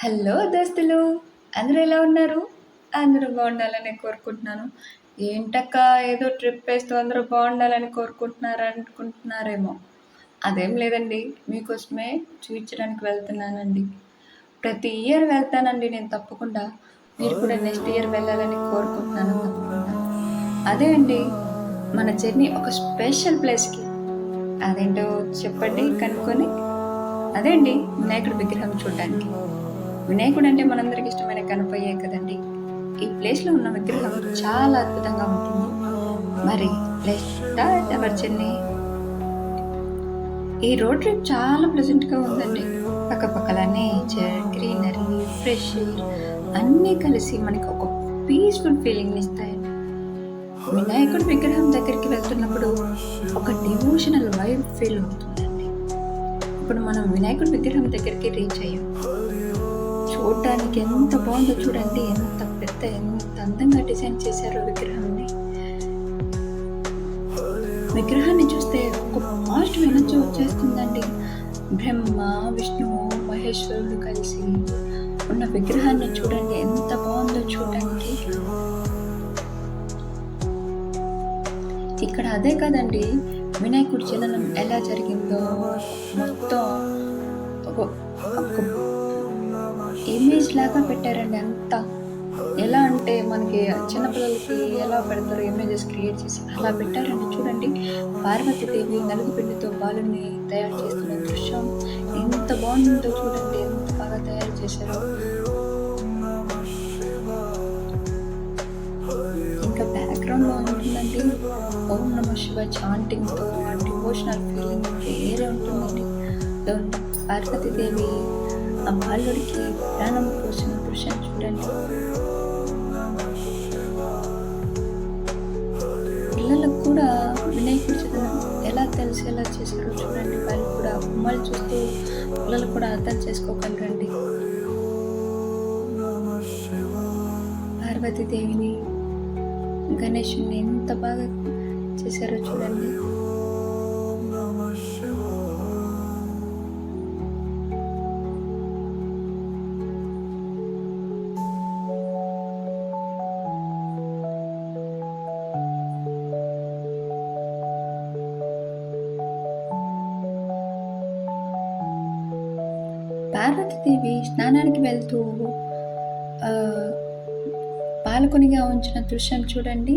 Hello దోస్తులు, అందరూ ఎలా ఉన్నారు? అందరూ బాగుండాలని కోరుకుంటున్నాను. ఏంటక్క ఏదో ట్రిప్ వేస్తూ అందరూ బాగుండాలని కోరుకుంటున్నారు అనుకుంటున్నారేమో. అదేం లేదండి, మీకోసమే చూపించడానికి వెళ్తున్నానండి. ప్రతి ఇయర్ వెళ్తానండి నేను తప్పకుండా. మీరు కూడా నెక్స్ట్ ఇయర్ వెళ్ళాలని కోరుకుంటున్నాను తప్పకుండా. అదే అండి మన జర్నీ ఒక స్పెషల్ ప్లేస్కి. అదేంటో చెప్పండి కనుక్కొని. అదే అండి వినాయకుడి విగ్రహం చూడడానికి. వినాయకుడు అంటే మనందరికి ఇష్టమైన గణపయ్యే కదండి. ఈ ప్లేస్లో ఉన్న విగ్రహం చాలా అద్భుతంగా ఉంటుంది. మరి లెట్స్ స్టార్ట్ అవర్ జర్నీ. ఈ రోడ్ ట్రిప్ చాలా ప్లెజెంట్గా ఉందండి. పక్కపక్కల నేచర్, గ్రీనరీ, ఫ్రెష్ ఎయిర్ అన్నీ కలిసి మనకి ఒక పీస్ఫుల్ ఫీలింగ్ ఇస్తాయండి. వినాయకుడి విగ్రహం దగ్గరికి వెళ్తున్నప్పుడు ఒక డివోషనల్ వైబ్ ఫీల్ అవుతుందండి. ఇప్పుడు మనం వినాయకుడి విగ్రహం దగ్గరికి రీచ్ అయ్యాం. చూడటానికి ఎంత బాగుందో చూడండి, ఎంత పెద్ద, ఎంత అందంగా డిజైన్ చేశారో విగ్రహాన్ని. విగ్రహాన్ని చూస్తే ఒక పాజిటివ్ ఎనర్జీ వచ్చేస్తుందండి. బ్రహ్మ, విష్ణువు, మహేశ్వరుడు కలిసి ఉన్న విగ్రహాన్ని చూడండి, ఎంత బాగుందో చూడటానికి. ఇక్కడ అదే కదండి వినాయకుడి జననం ఎలా జరిగిందో మొత్తం ఒక ఇమేజ్ లాగా పెట్టారండి. అంతా ఎలా అంటే మనకి చిన్నపిల్లలకి ఎలా పెడతారో ఇమేజెస్ క్రియేట్ చేసి అలా పెట్టారండి. చూడండి, పార్వతీదేవి నలుగుపిండితో బాలుని తయారు చేస్తున్న దృశ్యం ఎంత బాగుందో చూడండి, ఎంత బాగా తయారు చేశారో. ఇంకా బ్యాక్గ్రౌండ్లో ఉంటుందండి ఓం నమః శివాయ చాంటింగ్తో ఆ డివోషనల్ ఫీలింగ్ వేరే ఉంటుందండి. పార్వతీదేవి ఆ బాలుడికి ప్రాణం పోసిన దృశ్యం చూడండి. పిల్లలకు కూడా వినాయకుడి చదవడం ఎలా తెలిసేలా చేశారో చూడండి. వాళ్ళు కూడా బొమ్మలు చూస్తూ పిల్లలు కూడా అర్థం చేసుకోగలరండి. పార్వతీదేవిని, గణేషుని ఎంత బాగా చేశారో చూడండి. పార్వతీదేవి స్నానానికి వెళ్తూ పాల్గొనిగా ఉంచిన దృశ్యం చూడండి,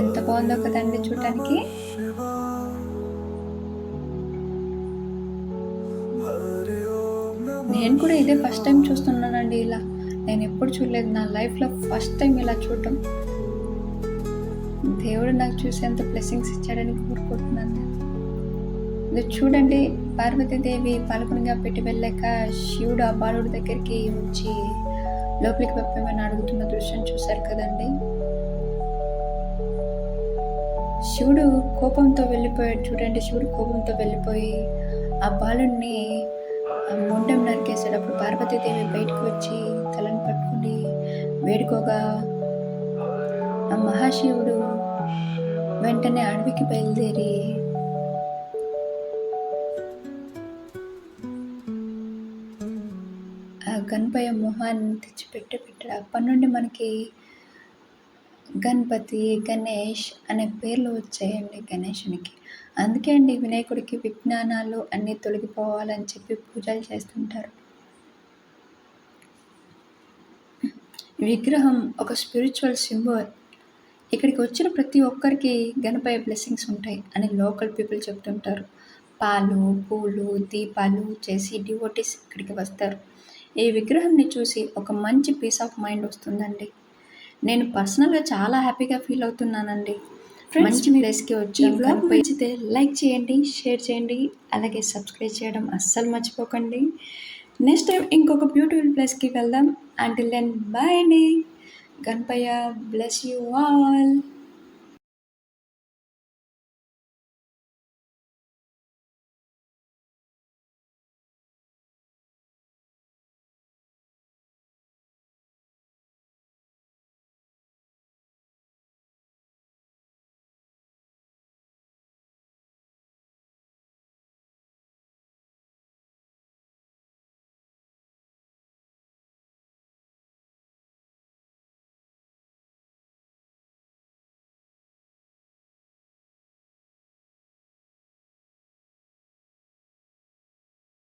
ఎంత బాగుందో కదండి చూడటానికి. నేను కూడా ఇదే ఫస్ట్ టైం చూస్తున్నానండి. ఇలా నేను ఎప్పుడు చూడలేదు, నా లైఫ్లో ఫస్ట్ టైం ఇలా చూడటం. దేవుడు నాకు చూసేంత బ్లెస్సింగ్స్ ఇచ్చాడని కోరుకుంటున్నాను. ఇది చూడండి, పార్వతీదేవి పాల్గొనిగా పెట్టి వెళ్ళాక శివుడు ఆ బాలుడి దగ్గరికి వచ్చి లోపలికి పంపమని అడుగుతున్న దృశ్యం చూశారు కదండి. శివుడు కోపంతో వెళ్ళిపోయాడు చూడండి. శివుడు కోపంతో వెళ్ళిపోయి ఆ బాలుడిని మొండెం నరికేశాడు. అప్పుడు పార్వతీదేవి బయటకు వచ్చి తలని పట్టుకుని వేడుకోగా ఆ మహాశివుడు వెంటనే అడవికి బయలుదేరి ఆ గణపయ్య మొహాన్ని పెట్టాడు. అప్పటి నుండి మనకి గణపతి, గణేష్ అనే పేర్లు వచ్చాయండి గణేశునికి. అందుకే అండి వినాయకుడికి విజ్ఞానాలు అన్నీ తొలగిపోవాలని చెప్పి పూజలు చేస్తుంటారు. విగ్రహం ఒక స్పిరిచువల్ సింబల్. ఇక్కడికి వచ్చిన ప్రతి ఒక్కరికి గణపయ్య బ్లెస్సింగ్స్ ఉంటాయి అని లోకల్ పీపుల్ చెప్తుంటారు. పాలు, పూలు, దీపాలు చేసి డివోటీస్ ఇక్కడికి వస్తారు. ఈ విగ్రహాన్ని చూసి ఒక మంచి పీస్ ఆఫ్ మైండ్ వస్తుందండి. నేను పర్సనల్గా చాలా హ్యాపీగా ఫీల్ అవుతున్నానండి. మంచి ప్లేస్కి వచ్చి బ్లాగ్ నచ్చితే లైక్ చేయండి, షేర్ చేయండి, అలాగే సబ్స్క్రైబ్ చేయడం అస్సలు మర్చిపోకండి. నెక్స్ట్ టైం ఇంకొక బ్యూటిఫుల్ ప్లేస్కి వెళ్దాం. అంటిల్ దెన్ బాయ్ అండి. Ganapayya bless you all.